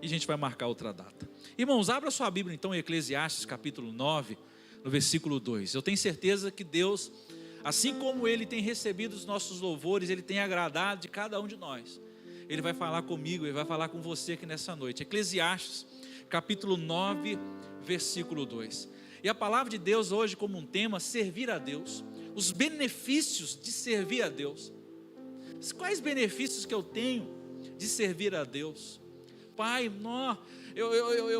e a gente vai marcar outra data. Irmãos, abra sua Bíblia então em Eclesiastes capítulo 9, no versículo 2. Eu tenho certeza que Deus, assim como Ele tem recebido os nossos louvores, Ele tem agradado de cada um de nós. Ele vai falar comigo, Ele vai falar com você aqui nessa noite. Eclesiastes capítulo 9, versículo 2. E a palavra de Deus hoje como um tema, servir a Deus. Os benefícios de servir a Deus. Quais benefícios que eu tenho de servir a Deus? Pai,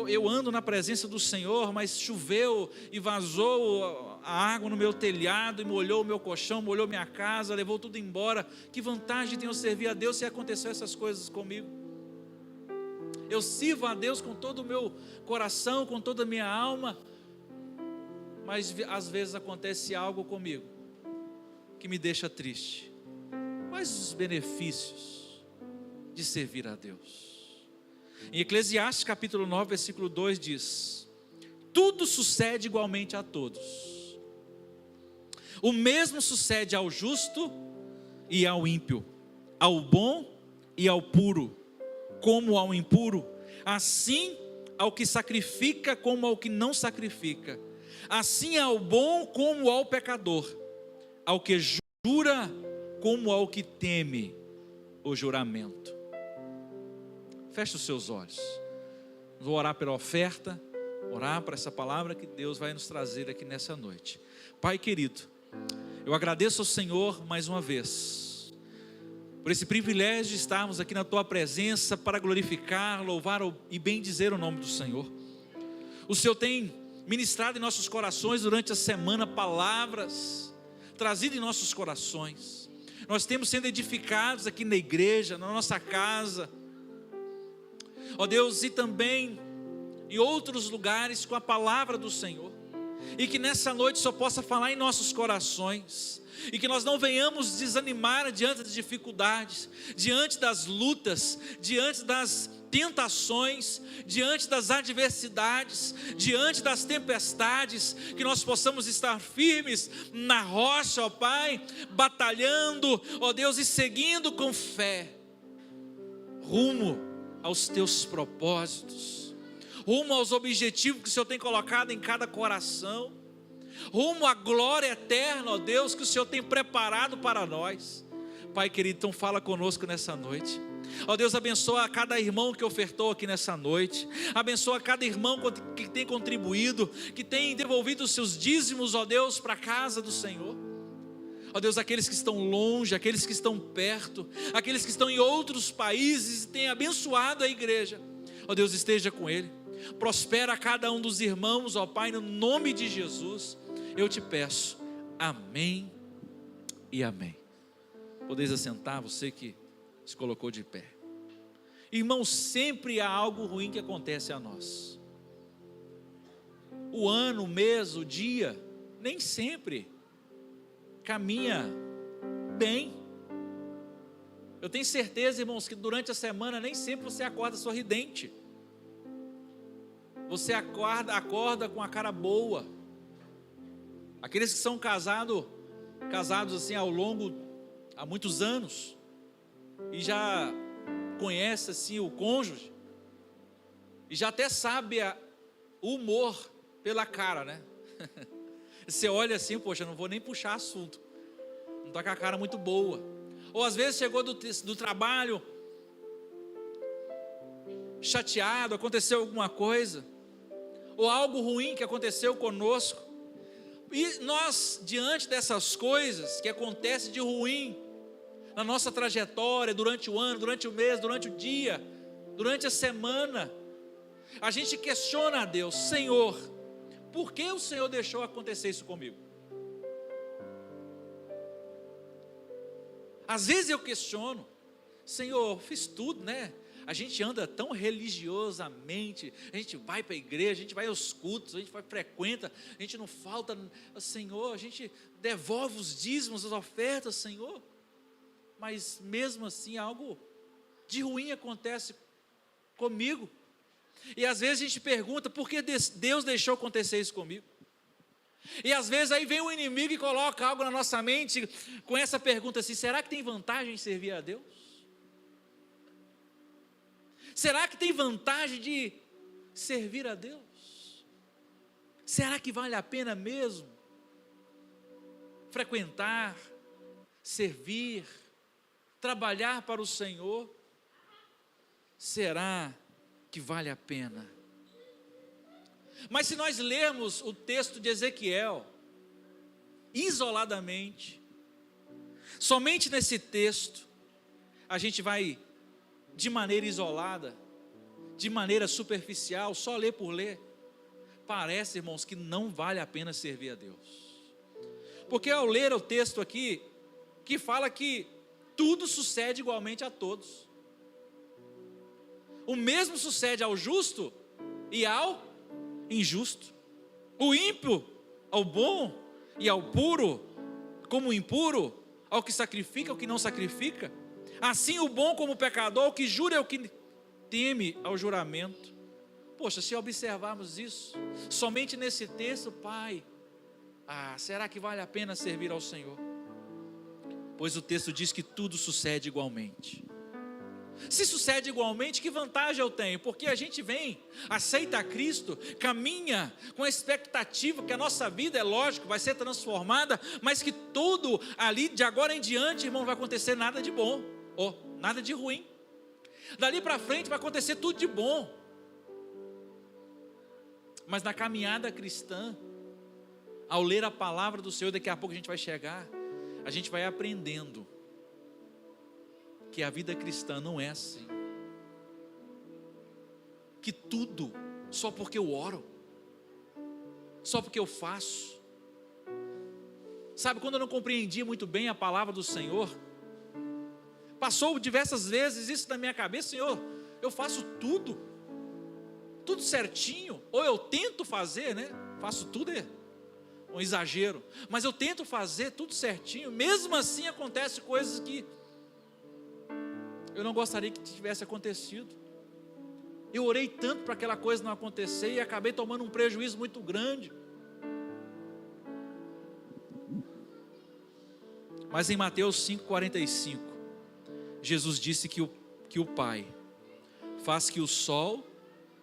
eu ando na presença do Senhor, mas choveu e vazou a água no meu telhado, e molhou o meu colchão, molhou minha casa, levou tudo embora. Que vantagem tem eu servir a Deus se aconteceu essas coisas comigo? Eu sirvo a Deus com todo o meu coração, com toda a minha alma, mas às vezes acontece algo comigo que me deixa triste. Quais os benefícios de servir a Deus? Em Eclesiastes capítulo 9, versículo 2 diz: tudo sucede igualmente a todos. O mesmo sucede ao justo e ao ímpio, ao bom e ao puro, como ao impuro, assim ao que sacrifica como ao que não sacrifica, assim ao bom como ao pecador, ao que jura como ao que teme o juramento. Feche os seus olhos. Vou orar pela oferta, orar por essa palavra que Deus vai nos trazer aqui nessa noite. Pai querido, eu agradeço ao Senhor mais uma vez, por esse privilégio de estarmos aqui na Tua presença para glorificar, louvar e bendizer o nome do Senhor. O Senhor tem ministrado em nossos corações durante a semana palavras, trazido em nossos corações. Nós temos sendo edificados aqui na igreja, na nossa casa, ó Deus, e também em outros lugares com a palavra do Senhor, e que nessa noite só possa falar em nossos corações, e que nós não venhamos desanimar diante das dificuldades, diante das lutas, diante das tentações, diante das adversidades, diante das tempestades, que nós possamos estar firmes na rocha, ó Pai, batalhando, ó Deus, e seguindo com fé, rumo aos Teus propósitos, rumo aos objetivos que o Senhor tem colocado em cada coração, rumo à glória eterna, ó Deus, que o Senhor tem preparado para nós. Pai querido, então fala conosco nessa noite. Ó Deus, abençoa cada irmão que ofertou aqui nessa noite, abençoa cada irmão que tem contribuído, que tem devolvido os seus dízimos, ó Deus, para a casa do Senhor. Ó Deus, aqueles que estão longe, aqueles que estão perto, aqueles que estão em outros países e têm abençoado a igreja, ó Deus, esteja com ele, prospera cada um dos irmãos, ó Pai, no nome de Jesus, eu te peço, amém e amém. Podeis assentar, você que se colocou de pé. Irmãos, sempre há algo ruim que acontece a nós. O ano, o mês, o dia, nem sempre caminha bem. Eu tenho certeza, irmãos, que durante a semana nem sempre você acorda sorridente. Você acorda com a cara boa. Aqueles que são casados assim há muitos anos, e já conhece assim o cônjuge, e já até sabe o humor pela cara, né? Você olha assim, poxa, não vou nem puxar assunto, não está com a cara muito boa. Ou às vezes chegou do trabalho chateado, aconteceu alguma coisa, ou algo ruim que aconteceu conosco, e nós, diante dessas coisas que acontecem de ruim na nossa trajetória, durante o ano, durante o mês, durante o dia, durante a semana, a gente questiona a Deus: Senhor, por que o Senhor deixou acontecer isso comigo? Às vezes eu questiono: Senhor, fiz tudo, né? A gente anda tão religiosamente, a gente vai para a igreja, a gente vai aos cultos, a gente frequenta, a gente não falta, Senhor, a gente devolve os dízimos, as ofertas, Senhor, mas mesmo assim algo de ruim acontece comigo. E às vezes a gente pergunta: por que Deus deixou acontecer isso comigo? E às vezes aí vem o inimigo e coloca algo na nossa mente com essa pergunta assim: será que tem vantagem em servir a Deus? Será que tem vantagem de servir a Deus? Será que vale a pena mesmo frequentar, servir, trabalhar para o Senhor? Será que vale a pena? Mas se nós lermos o texto de Ezequiel, isoladamente, somente nesse texto, a gente vai, de maneira isolada, de maneira superficial, só ler por ler, parece, irmãos, que não vale a pena servir a Deus. Porque ao ler o texto aqui, que fala que tudo sucede igualmente a todos. O mesmo sucede ao justo e ao injusto. O ímpio ao bom e ao puro, como o impuro, ao que sacrifica, ao que não sacrifica. Assim o bom como o pecador, ao que jura e ao que teme ao juramento. Poxa, se observarmos isso, somente nesse texto, Pai, será que vale a pena servir ao Senhor? Pois o texto diz que tudo sucede igualmente. Se sucede igualmente, que vantagem eu tenho? Porque a gente vem, aceita a Cristo, caminha com a expectativa que a nossa vida, é lógico, vai ser transformada, mas que tudo ali, de agora em diante, irmão, não vai acontecer nada de bom, ou nada de ruim. Dali para frente vai acontecer tudo de bom. Mas na caminhada cristã, ao ler a palavra do Senhor, daqui a pouco a gente vai chegar, a gente vai aprendendo que a vida cristã não é assim. Que tudo, só porque eu oro, só porque eu faço. Sabe, quando eu não compreendia muito bem a palavra do Senhor, passou diversas vezes isso na minha cabeça: Senhor, eu faço tudo certinho, ou eu tento fazer, né? Faço tudo é um exagero, mas eu tento fazer tudo certinho, mesmo assim acontece coisas que eu não gostaria que tivesse acontecido. Eu orei tanto para aquela coisa não acontecer e acabei tomando um prejuízo muito grande. Mas em Mateus 5,45, Jesus disse que o Pai faz que o sol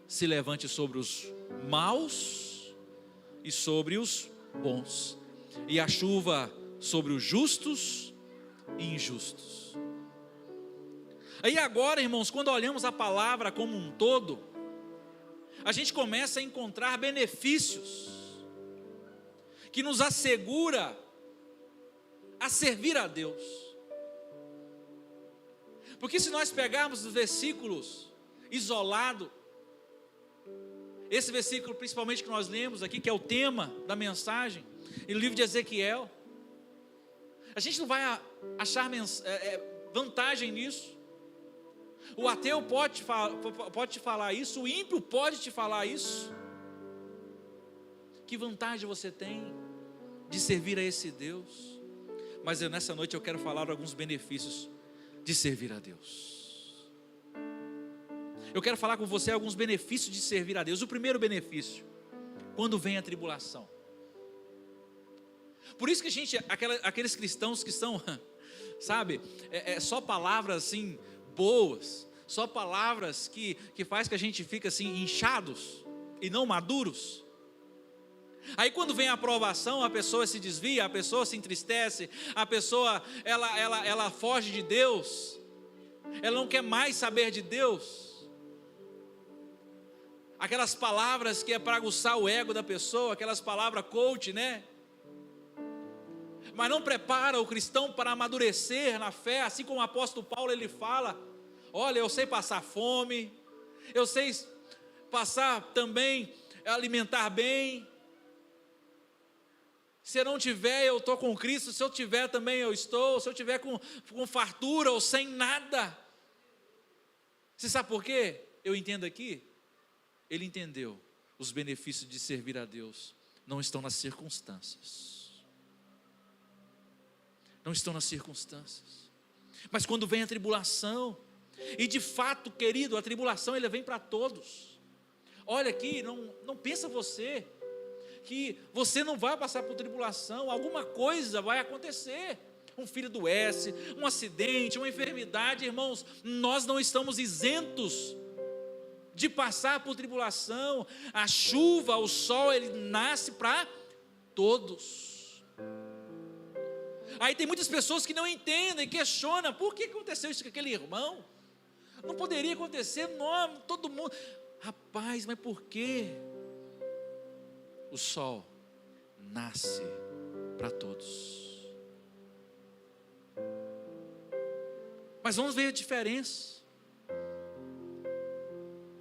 se levante sobre os maus e sobre os bons, e a chuva sobre os justos e injustos. Aí agora, irmãos, quando olhamos a palavra como um todo, a gente começa a encontrar benefícios que nos assegura a servir a Deus. Porque se nós pegarmos os versículos isolados, esse versículo principalmente que nós lemos aqui, que é o tema da mensagem, e o livro de Ezequiel, a gente não vai achar vantagem nisso. O ateu pode te falar isso, o ímpio pode te falar isso. Que vantagem você tem de servir a esse Deus? Mas nessa noite eu quero falar de alguns benefícios de servir a Deus. Eu quero falar com você alguns benefícios de servir a Deus. O primeiro benefício, quando vem a tribulação. Por isso que aqueles cristãos que são, sabe, só palavras assim boas, só palavras que faz que a gente fica assim inchados e não maduros. Aí quando vem a aprovação, a pessoa se desvia, a pessoa se entristece, a pessoa ela foge de Deus, ela não quer mais saber de Deus. Aquelas palavras que é para aguçar o ego da pessoa, aquelas palavras coach, né? Mas não prepara o cristão para amadurecer na fé, assim como o apóstolo Paulo ele fala: olha, eu sei passar fome, eu sei passar também, alimentar bem. Se eu não tiver, eu estou com Cristo. Se eu tiver também, eu estou. Se eu tiver com fartura ou sem nada. Você sabe por quê? Eu entendo aqui. Ele entendeu. Os benefícios de servir a Deus não estão nas circunstâncias. Não estão nas circunstâncias. Mas quando vem a tribulação, e de fato, querido, a tribulação ela vem para todos. Olha aqui, não pensa você que você não vai passar por tribulação. Alguma coisa vai acontecer. Um filho adoece, um acidente, uma enfermidade. Irmãos, nós não estamos isentos de passar por tribulação. A chuva, o sol, ele nasce para todos. Aí tem muitas pessoas que não entendem, questionam, por que aconteceu isso com aquele irmão? Não poderia acontecer, não, todo mundo. Rapaz, mas por que o sol nasce para todos? Mas vamos ver a diferença.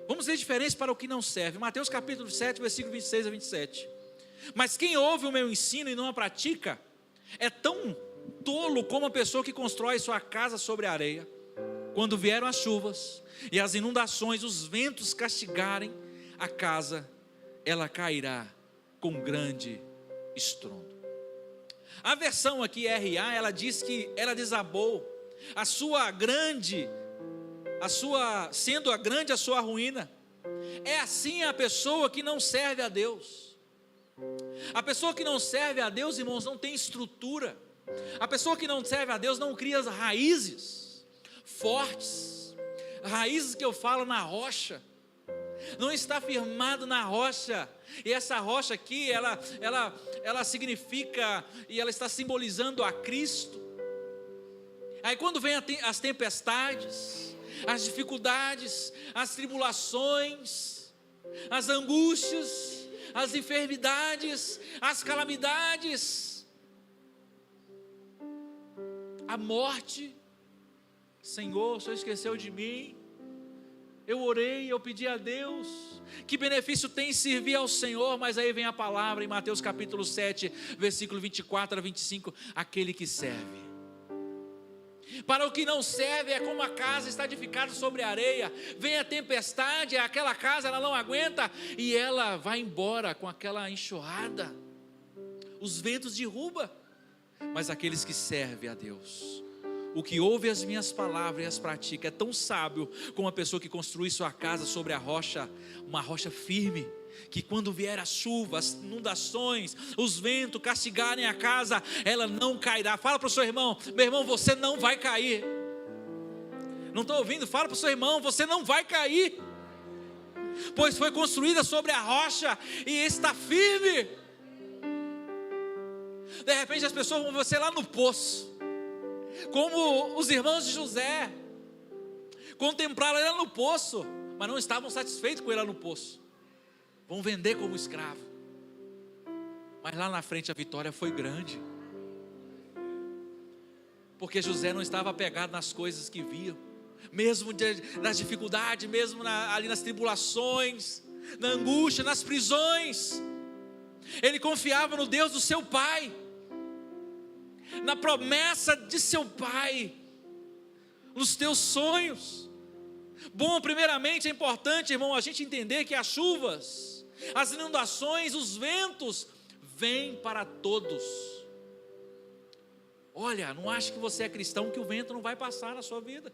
Vamos ver a diferença para o que não serve. Mateus capítulo 7, versículo 26 a 27. Mas quem ouve o meu ensino e não a pratica, é tão tolo como a pessoa que constrói sua casa sobre a areia. Quando vieram as chuvas e as inundações, os ventos castigarem a casa, ela cairá com grande estrondo. A versão aqui RA, ela diz que ela desabou, sendo a grande a sua ruína. É assim a pessoa que não serve a Deus. A pessoa que não serve a Deus, irmãos, não tem estrutura. A pessoa que não serve a Deus não cria as raízes fortes, raízes que eu falo na rocha, não está firmado na rocha. E essa rocha aqui, ela significa, e ela está simbolizando a Cristo. Aí quando vem as tempestades, as dificuldades, as tribulações, as angústias, as enfermidades, as calamidades, a morte, Senhor, o Senhor esqueceu de mim, eu orei, eu pedi a Deus, que benefício tem servir ao Senhor? Mas aí vem a palavra em Mateus capítulo 7, versículo 24 a 25, aquele que serve. Para o que não serve é como a casa está edificada sobre a areia, vem a tempestade, aquela casa ela não aguenta, e ela vai embora com aquela enxurrada, os ventos derrubam. Mas aqueles que servem a Deus, o que ouve as minhas palavras e as pratica, é tão sábio como a pessoa que construi sua casa sobre a rocha, uma rocha firme, que quando vier a chuva, as inundações, os ventos castigarem a casa, ela não cairá. Fala para o seu irmão, meu irmão, você não vai cair. Não estou ouvindo? Fala para o seu irmão, você não vai cair, pois foi construída sobre a rocha e está firme. De repente as pessoas vão ver você lá no poço, como os irmãos de José, contemplaram ela no poço, mas não estavam satisfeitos com ela no poço, vão vender como escravo. Mas lá na frente a vitória foi grande, porque José não estava apegado nas coisas que viam, mesmo nas dificuldades, mesmo ali nas tribulações, na angústia, nas prisões, ele confiava no Deus do seu pai, na promessa de seu pai, nos teus sonhos. Bom, primeiramente é importante, irmão, a gente entender que as chuvas, as inundações, os ventos vêm para todos. Olha, não ache que você é cristão que o vento não vai passar na sua vida.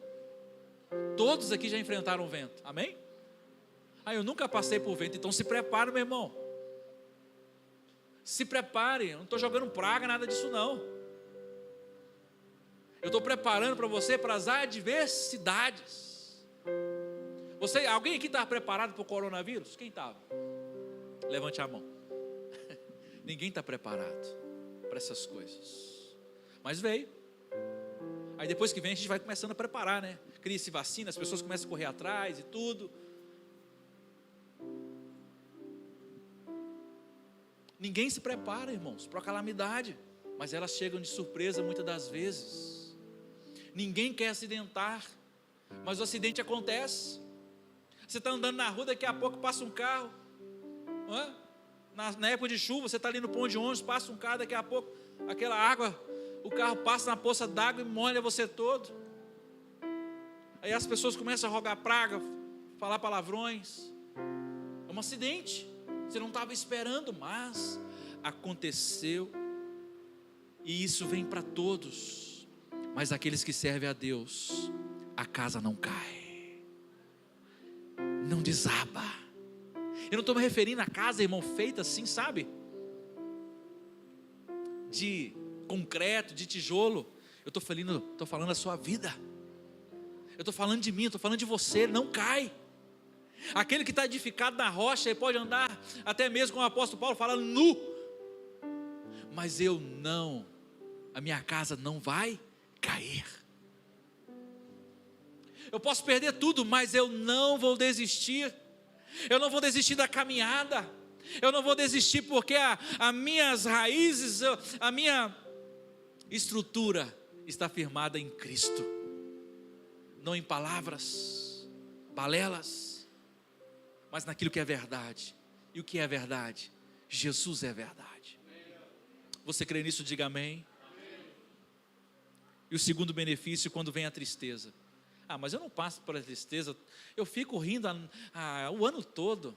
Todos aqui já enfrentaram o vento, amém? Eu nunca passei por vento, então se prepare, meu irmão. Se prepare, eu não estou jogando praga, nada disso não. Eu estou preparando para você para as adversidades. Alguém aqui estava preparado para o coronavírus? Quem estava? Levante a mão. Ninguém está preparado para essas coisas, mas veio. Aí depois que vem a gente vai começando a preparar, né? Cria-se vacina, as pessoas começam a correr atrás e tudo. Ninguém se prepara, irmãos, para a calamidade, mas elas chegam de surpresa muitas das vezes. Ninguém quer acidentar, mas o acidente acontece. Você está andando na rua, daqui a pouco passa um carro, não é? Na época de chuva, você está ali no ponto de ônibus, passa um carro, daqui a pouco aquela água, o carro passa na poça d'água e molha você todo. Aí as pessoas começam a rogar praga, falar palavrões. É um acidente, você não estava esperando, mas aconteceu. E isso vem para todos. Mas aqueles que servem a Deus, a casa não cai, não desaba. Eu não estou me referindo a casa, irmão, feita assim, sabe? De concreto, de tijolo. Eu estou falando da sua vida. Eu estou falando de mim, eu estou falando de você. Não cai. Aquele que está edificado na rocha, ele pode andar até mesmo como o apóstolo Paulo fala, nu. Mas a minha casa não vai cair. Eu posso perder tudo, mas eu não vou desistir. Eu não vou desistir da caminhada. Eu não vou desistir porque as minhas raízes, a minha estrutura está firmada em Cristo. Não em palavras, balelas, mas naquilo que é verdade. E o que é verdade? Jesus é verdade. Você crê nisso? Diga amém. E o segundo benefício, quando vem a tristeza. Mas eu não passo por a tristeza, eu fico rindo o ano todo.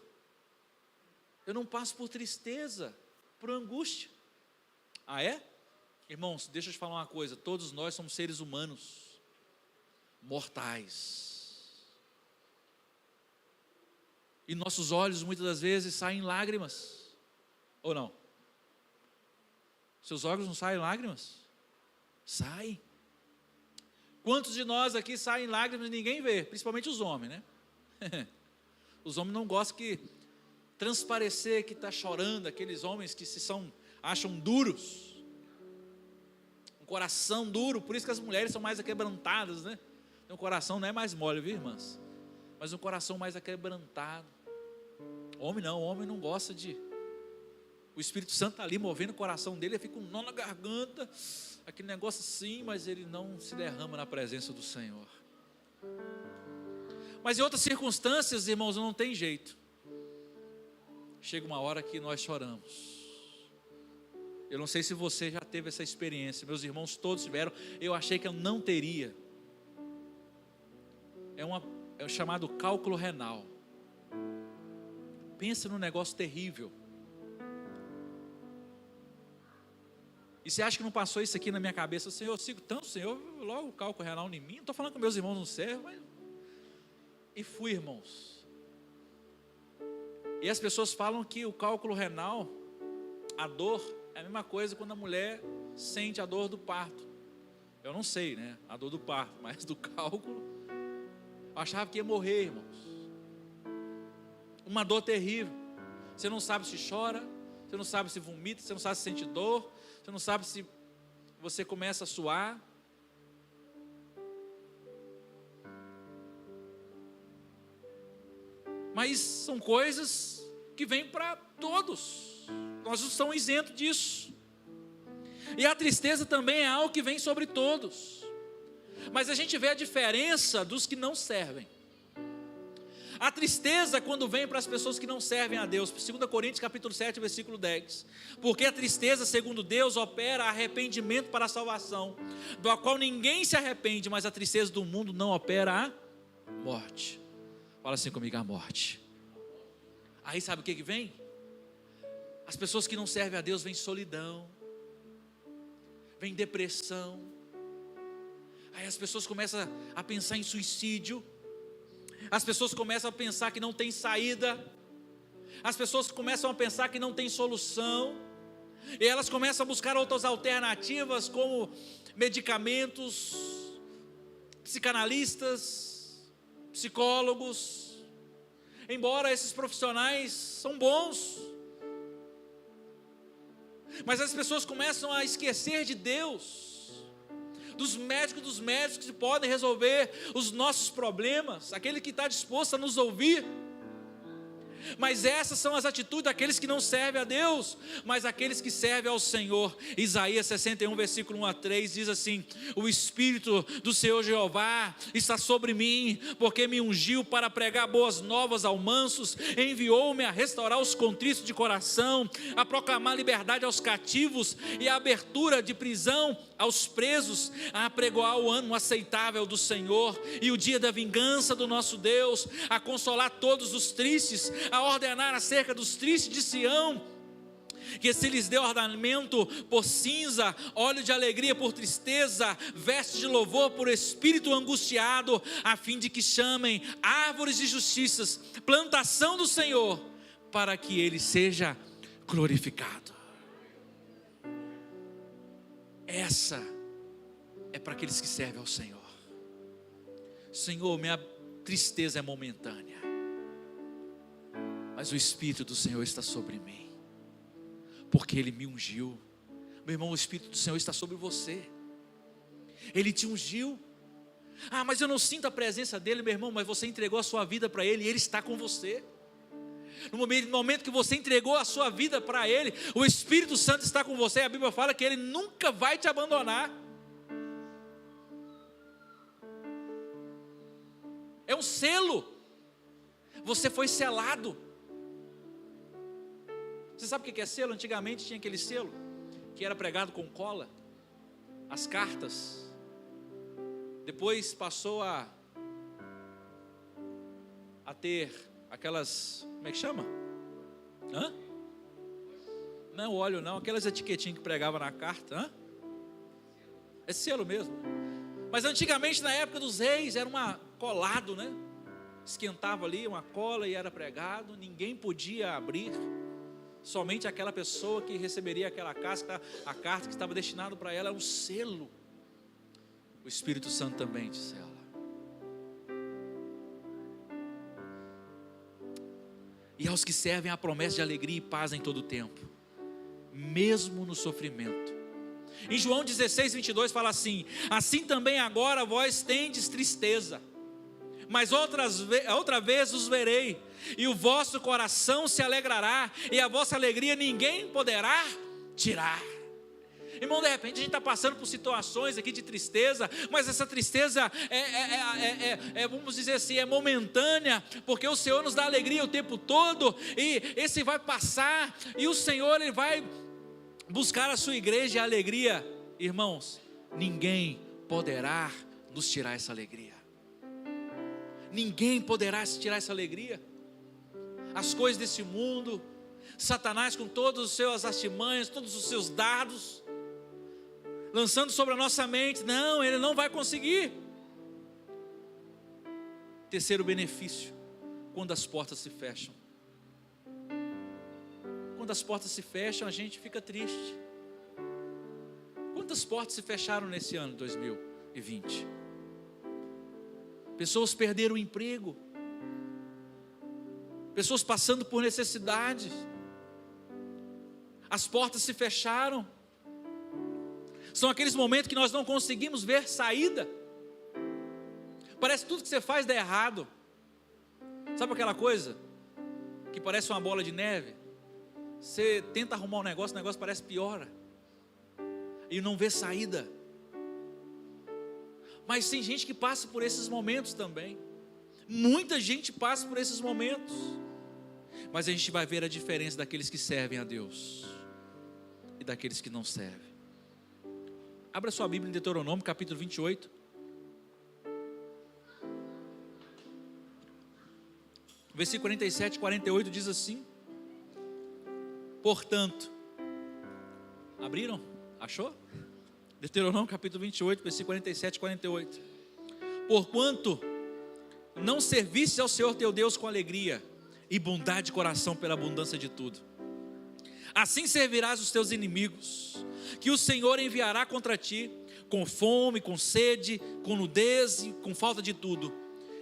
Eu não passo por tristeza, por angústia. É? Irmãos, deixa eu te falar uma coisa, todos nós somos seres humanos, mortais. E nossos olhos muitas das vezes saem lágrimas, ou não? Seus olhos não saem lágrimas? Saem. Quantos de nós aqui saem lágrimas e ninguém vê? Principalmente os homens, né? Os homens não gostam que transparecer que está chorando, aqueles homens que acham duros, um coração duro, por isso que as mulheres são mais aquebrantadas, né? Um coração não é mais mole, viu, irmãs? Mas um coração mais aquebrantado. Homem não gosta de... O Espírito Santo está ali movendo o coração dele, ele fica um nó na garganta, aquele negócio assim, mas ele não se derrama na presença do Senhor. Mas em outras circunstâncias, irmãos, não tem jeito. Chega uma hora que nós choramos. Eu não sei se você já teve essa experiência, meus irmãos todos tiveram, eu achei que eu não teria. É o chamado cálculo renal. Pensa num negócio terrível. E você acha que não passou isso aqui na minha cabeça? Senhor, eu sigo tanto, Senhor, logo o cálculo renal em mim. Não estou falando que meus irmãos não servem, mas... E fui, irmãos. E as pessoas falam que o cálculo renal, a dor, é a mesma coisa quando a mulher sente a dor do parto. Eu não sei, né, a dor do parto, mas do cálculo, eu achava que ia morrer, irmãos. Uma dor terrível. Você não sabe se chora, você não sabe se vomita, você não sabe se sente dor, você não sabe se você começa a suar. Mas são coisas que vêm para todos. Nós não estamos isentos disso. E a tristeza também é algo que vem sobre todos. Mas a gente vê a diferença dos que não servem. A tristeza quando vem para as pessoas que não servem a Deus, 2 Coríntios capítulo 7, versículo 10. Porque a tristeza, segundo Deus, opera arrependimento para a salvação, do qual ninguém se arrepende, mas a tristeza do mundo não opera a morte. Fala assim comigo, a morte. Aí sabe o que vem? As pessoas que não servem a Deus, vem solidão, vem depressão. Aí as pessoas começam a pensar em suicídio. As pessoas começam a pensar que não tem saída. As pessoas começam a pensar que não tem solução. E elas começam a buscar outras alternativas, como medicamentos, psicanalistas, psicólogos. Embora esses profissionais são bons, mas as pessoas começam a esquecer de Deus, dos médicos que podem resolver os nossos problemas, aquele que está disposto a nos ouvir. Mas essas são as atitudes daqueles que não servem a Deus, mas aqueles que servem ao Senhor. Isaías 61, versículo 1 a 3 diz assim: o Espírito do Senhor Jeová está sobre mim, porque me ungiu para pregar boas novas aos mansos, enviou-me a restaurar os contritos de coração, a proclamar liberdade aos cativos e a abertura de prisão aos presos, a apregoar o ano aceitável do Senhor e o dia da vingança do nosso Deus, a consolar todos os tristes, a ordenar acerca dos tristes de Sião, que se lhes dê ornamento por cinza, óleo de alegria por tristeza, vestes de louvor por espírito angustiado, a fim de que chamem árvores de justiça, plantação do Senhor, para que Ele seja glorificado. Essa é para aqueles que servem ao Senhor. Senhor, minha tristeza é momentânea. mas o Espírito do Senhor está sobre mim, porque Ele me ungiu. Meu irmão, o Espírito do Senhor está sobre você, Ele te ungiu. Ah, mas eu não sinto a presença dEle, meu irmão, mas você entregou a sua vida para Ele, e Ele está com você. No momento que você entregou a sua vida para Ele, o Espírito Santo está com você. A Bíblia fala que Ele nunca vai te abandonar. É um selo. Você foi selado. Você sabe o que é selo? Antigamente tinha aquele selo que era pregado com cola, as cartas. Depois passou a ter aquelas, como é que chama? Não, óleo não, aquelas etiquetinhas que pregava na carta. É selo mesmo. Mas antigamente, na época dos reis, era colado, né? Esquentava ali uma cola e era pregado. Ninguém podia abrir. Somente aquela pessoa que receberia aquela a carta que estava destinada para ela. É um selo. O Espírito Santo também te sela. E aos que servem a promessa de alegria e paz em todo o tempo, mesmo no sofrimento. Em João 16:22 fala assim: assim também agora vós tendes tristeza, mas outra vez os verei, e o vosso coração se alegrará, e a vossa alegria ninguém poderá tirar. Irmão, de repente a gente está passando por situações aqui de tristeza, mas essa tristeza vamos dizer assim, é momentânea, porque o Senhor nos dá alegria o tempo todo, e esse vai passar, e o Senhor Ele vai buscar a sua igreja e a alegria. Irmãos, ninguém poderá nos tirar essa alegria. Ninguém poderá se tirar essa alegria. As coisas desse mundo, Satanás com todas as suas artimanhas, todos os seus dardos, lançando sobre a nossa mente, não, ele não vai conseguir. Terceiro benefício, quando as portas se fecham. Quando as portas se fecham, a gente fica triste. Quantas portas se fecharam nesse ano 2020? Pessoas perderam o emprego, pessoas passando por necessidades, as portas se fecharam. São aqueles momentos que nós não conseguimos ver saída. Parece que tudo que você faz dá errado. Sabe aquela coisa que parece uma bola de neve? Você tenta arrumar um negócio, o negócio parece piora, e não vê saída. Mas tem gente que passa por esses momentos também. Muita gente passa por esses momentos. Mas a gente vai ver a diferença daqueles que servem a Deus e daqueles que não servem. Abra sua Bíblia em Deuteronômio capítulo 28. Versículo 47 e 48 diz assim: portanto, abriram? Achou? Deuteronômio capítulo 28, versículo 47 e 48. Porquanto não serviste ao Senhor teu Deus com alegria e bondade de coração pela abundância de tudo, assim servirás os teus inimigos, que o Senhor enviará contra ti, com fome, com sede, com nudez e com falta de tudo,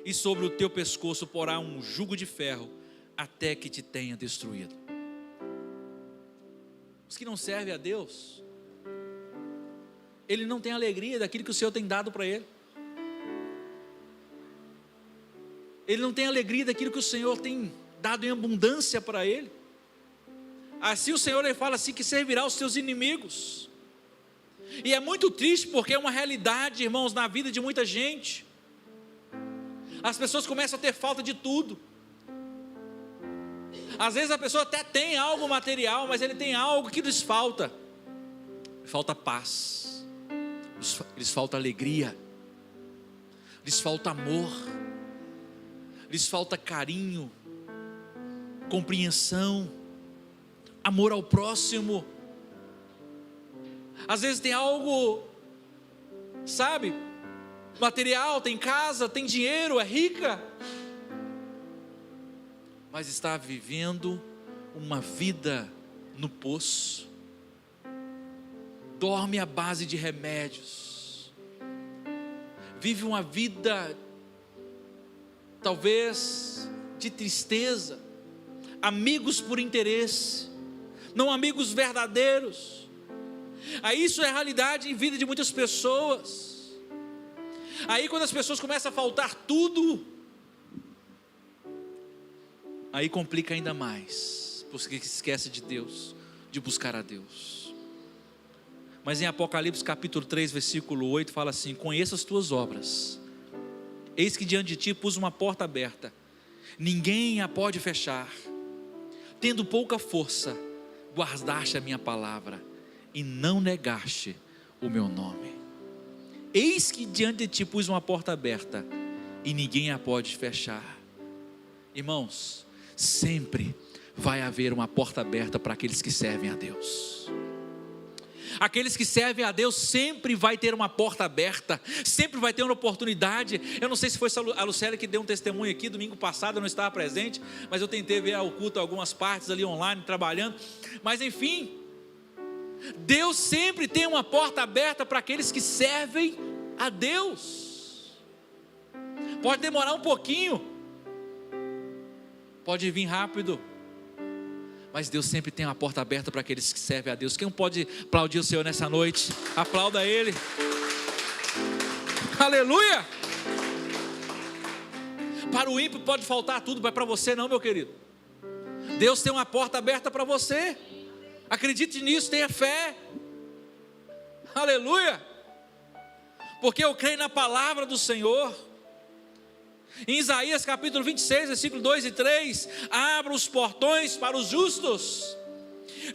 e sobre o teu pescoço porá um jugo de ferro, até que te tenha destruído. Os que não servem a Deus, ele não tem alegria daquilo que o Senhor tem dado para ele. Ele não tem alegria daquilo que o Senhor tem dado em abundância para ele. Assim o Senhor ele fala assim, que servirá aos seus inimigos. E é muito triste, porque é uma realidade, irmãos, na vida de muita gente. As pessoas começam a ter falta de tudo. Às vezes a pessoa até tem algo material, mas ele tem algo que lhes falta. Falta paz, lhes falta alegria, lhes falta amor, lhes falta carinho, compreensão, amor ao próximo. Às vezes tem algo, sabe, material, tem casa, tem dinheiro, é rica, mas está vivendo uma vida no poço, dorme à base de remédios, vive uma vida talvez de tristeza, amigos por interesse, não amigos verdadeiros. Aí isso é realidade em vida de muitas pessoas. Aí quando as pessoas começam a faltar tudo, aí complica ainda mais, porque esquece de Deus, de buscar a Deus. Mas em Apocalipse capítulo 3 versículo 8 fala assim: conheça as tuas obras, eis que diante de ti pus uma porta aberta, ninguém a pode fechar. Tendo pouca força, guardaste a minha palavra e não negaste o meu nome. Eis que diante de ti pus uma porta aberta e ninguém a pode fechar. Irmãos, sempre vai haver uma porta aberta para aqueles que servem a Deus. Aqueles que servem a Deus sempre vai ter uma porta aberta, sempre vai ter uma oportunidade. Eu não sei se foi a Lucélia que deu um testemunho aqui domingo passado, eu não estava presente, mas eu tentei ver o culto algumas partes ali online, trabalhando. Mas enfim, Deus sempre tem uma porta aberta para aqueles que servem a Deus. Pode demorar um pouquinho, pode vir rápido, mas Deus sempre tem uma porta aberta para aqueles que servem a Deus. Quem pode aplaudir o Senhor nessa noite? Aplauda Ele. Aleluia. Para o ímpio pode faltar tudo, mas para você não, meu querido. Deus tem uma porta aberta para você. Acredite nisso, tenha fé. Aleluia. Porque eu creio na palavra do Senhor. Em Isaías capítulo 26, versículo 2 e 3, abra os portões para os justos,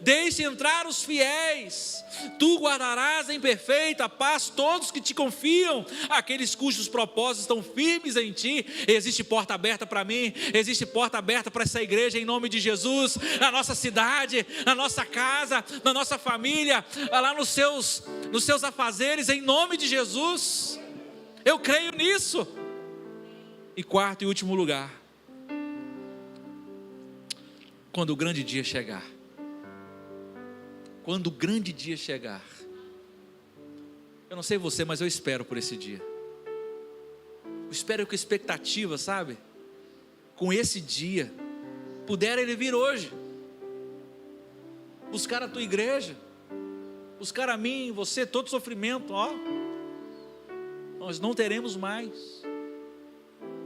deixe entrar os fiéis, tu guardarás em perfeita paz todos que te confiam, aqueles cujos propósitos estão firmes em ti. Existe porta aberta para mim, existe porta aberta para essa igreja em nome de Jesus, na nossa cidade, na nossa casa, na nossa família, lá nos seus afazeres, em nome de Jesus. Eu creio nisso. E quarto e último lugar, quando o grande dia chegar. Quando o grande dia chegar. Eu não sei você, mas eu espero por esse dia. Eu espero com expectativa, sabe? Com esse dia. Puder ele vir hoje. Buscar a tua igreja. Buscar a mim, você, todo sofrimento, ó. Nós não teremos mais.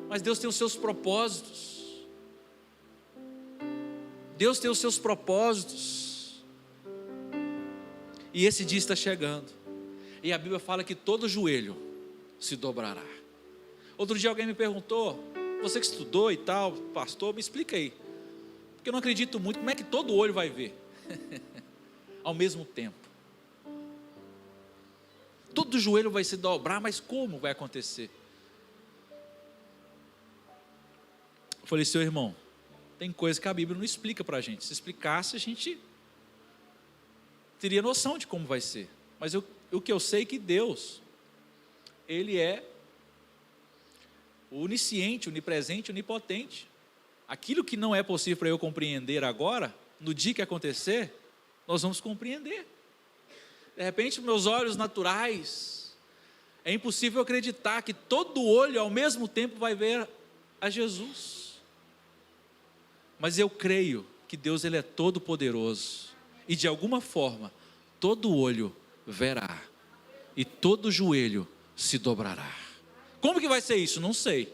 Mas Deus tem os seus propósitos. Deus tem os seus propósitos. E esse dia está chegando. E a Bíblia fala que todo joelho se dobrará. Outro dia alguém me perguntou: você que estudou e tal, pastor, me explica aí. Porque eu não acredito muito, como é que todo olho vai ver? Ao mesmo tempo. Todo joelho vai se dobrar, mas como vai acontecer? Eu falei: seu irmão, tem coisa que a Bíblia não explica para a gente. Se explicasse, a gente teria noção de como vai ser. Mas o que eu sei é que Deus, Ele é onisciente, onipresente, onipotente. Aquilo que não é possível para eu compreender agora, no dia que acontecer, nós vamos compreender. De repente, meus olhos naturais, é impossível acreditar que todo olho ao mesmo tempo vai ver a Jesus. Mas eu creio que Deus, Ele é todo poderoso, e de alguma forma, todo olho verá, e todo joelho se dobrará. Como que vai ser isso? Não sei.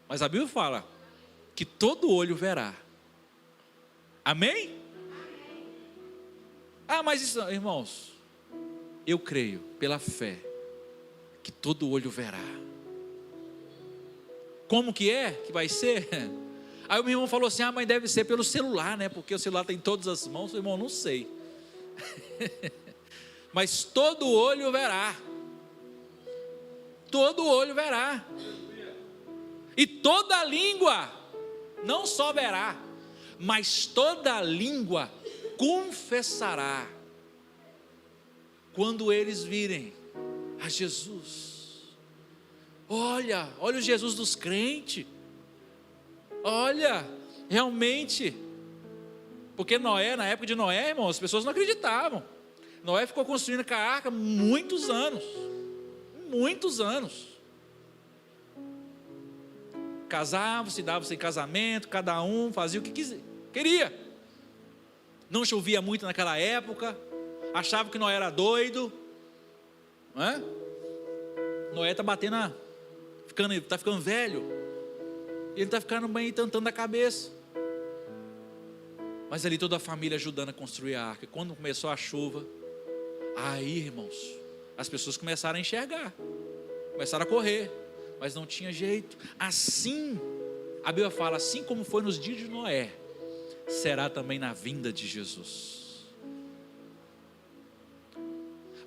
Mas a Bíblia fala que todo olho verá. Amém? Ah, mas isso, irmãos, eu creio pela fé que todo olho verá. Como que é que vai ser? Aí o meu irmão falou assim: ah, mas deve ser pelo celular, né? Porque o celular tem todas as mãos. Irmão, não sei. Mas todo olho verá. Todo olho verá. E toda língua, não só verá, mas toda língua confessará, quando eles virem a Jesus. Olha o Jesus dos crentes. Olha, realmente, porque Noé, na época de Noé, irmão, as pessoas não acreditavam. Noé ficou construindo a arca muitos anos. Casavam-se, davam-se em casamento, cada um fazia o que queria. Não chovia muito naquela época, achava que Noé era doido, não é? Noé está batendo, está ficando velho, ele está ficando bem tentando a cabeça. Mas ali toda a família ajudando a construir a arca. Quando começou a chuva, aí, irmãos, as pessoas começaram a enxergar, começaram a correr, mas não tinha jeito. Assim, a Bíblia fala, assim como foi nos dias de Noé, será também na vinda de Jesus.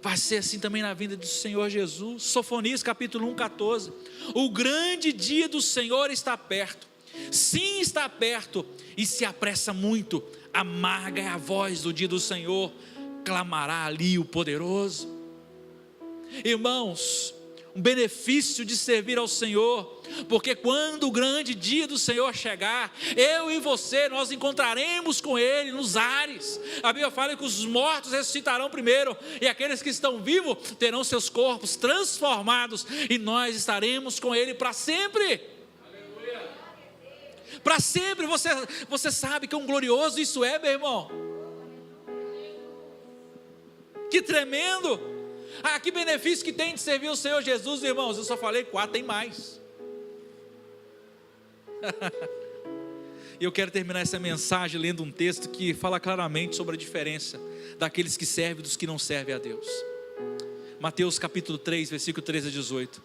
Vai ser assim também na vinda do Senhor Jesus. Sofonias capítulo 1, 14. O grande dia do Senhor está perto. Sim, está perto, e se apressa muito. Amarga é a voz do dia do Senhor, clamará ali o poderoso. Irmãos, um benefício de servir ao Senhor, porque quando o grande dia do Senhor chegar, eu e você, nós encontraremos com Ele nos ares. A Bíblia fala que os mortos ressuscitarão primeiro, e aqueles que estão vivos terão seus corpos transformados, e nós estaremos com Ele para sempre. Para sempre. Você sabe que é um glorioso isso é, meu irmão? Que tremendo! Que benefício que tem de servir o Senhor Jesus, irmãos. Eu só falei 4, tem mais. E eu quero terminar essa mensagem lendo um texto que fala claramente sobre a diferença daqueles que servem e dos que não servem a Deus. Mateus capítulo 3, versículo 13 a 18.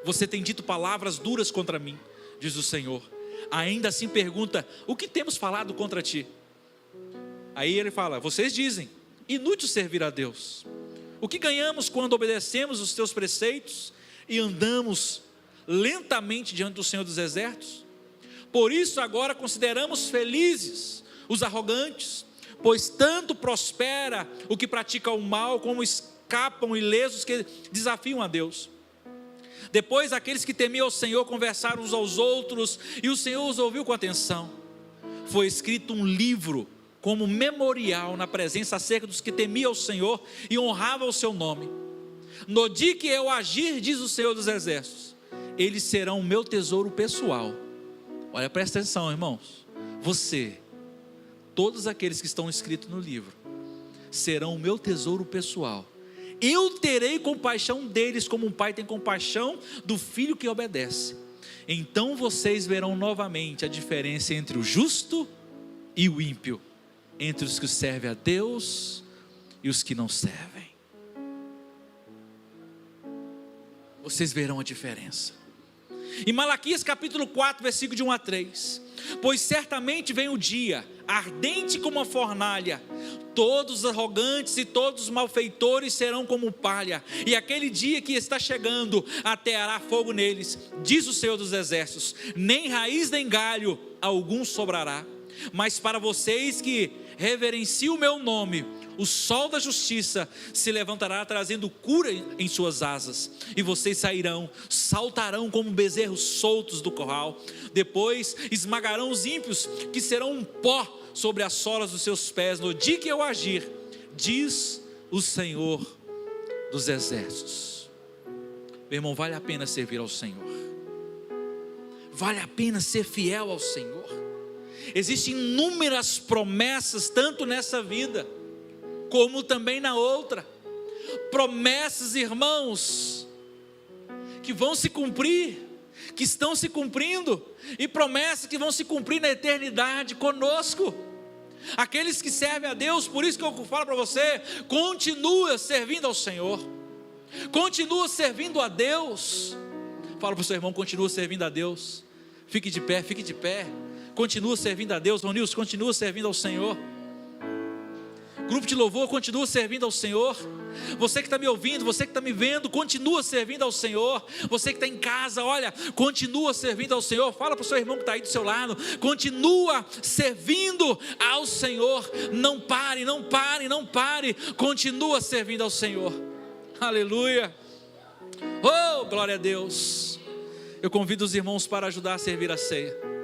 Você tem dito palavras duras contra mim, diz o Senhor. Ainda assim pergunta, o que temos falado contra ti? Aí ele fala, vocês dizem, inútil servir a Deus. O que ganhamos quando obedecemos os teus preceitos e andamos lentamente diante do Senhor dos Exércitos? Por isso agora consideramos felizes os arrogantes, pois tanto prospera o que pratica o mal, como escapam ilesos que desafiam a Deus. Depois aqueles que temiam ao Senhor conversaram uns aos outros, e o Senhor os ouviu com atenção. Foi escrito um livro como memorial na presença acerca dos que temiam ao Senhor e honravam o seu nome. No dia que eu agir, diz o Senhor dos Exércitos, eles serão o meu tesouro pessoal. Olha, presta atenção, irmãos. Você, todos aqueles que estão escritos no livro, serão o meu tesouro pessoal. Eu terei compaixão deles, como um pai tem compaixão do filho que obedece. Então vocês verão novamente a diferença entre o justo e o ímpio, entre os que servem a Deus e os que não servem. Vocês verão a diferença. Em Malaquias capítulo 4, versículo de 1 a 3. Pois certamente vem o dia, ardente como uma fornalha, todos os arrogantes e todos os malfeitores serão como palha, e aquele dia que está chegando, ateará fogo neles, diz o Senhor dos Exércitos, nem raiz nem galho algum sobrará. Mas para vocês que reverenciam o meu nome, o sol da justiça se levantará trazendo cura em suas asas, e vocês sairão, saltarão como bezerros soltos do curral. Depois esmagarão os ímpios, que serão um pó sobre as solas dos seus pés, no dia que eu agir, diz o Senhor dos Exércitos. Meu irmão, vale a pena servir ao Senhor, vale a pena ser fiel ao Senhor. Existem inúmeras promessas, tanto nessa vida, como também na outra. Promessas, irmãos, que vão se cumprir, que estão se cumprindo, e promessas que vão se cumprir na eternidade conosco. Aqueles que servem a Deus, por isso que eu falo para você, continua servindo ao Senhor, continua servindo a Deus. Fala para o seu irmão, continua servindo a Deus. Fique de pé, fique de pé. Continua servindo a Deus. Ronilson, continua servindo ao Senhor. Grupo de louvor, continua servindo ao Senhor. Você que está me ouvindo, você que está me vendo, continua servindo ao Senhor. Você que está em casa, olha, continua servindo ao Senhor. Fala para o seu irmão que está aí do seu lado, continua servindo ao Senhor. Não pare, não pare, não pare. Continua servindo ao Senhor. Aleluia. Oh, glória a Deus. Eu convido os irmãos para ajudar a servir a ceia.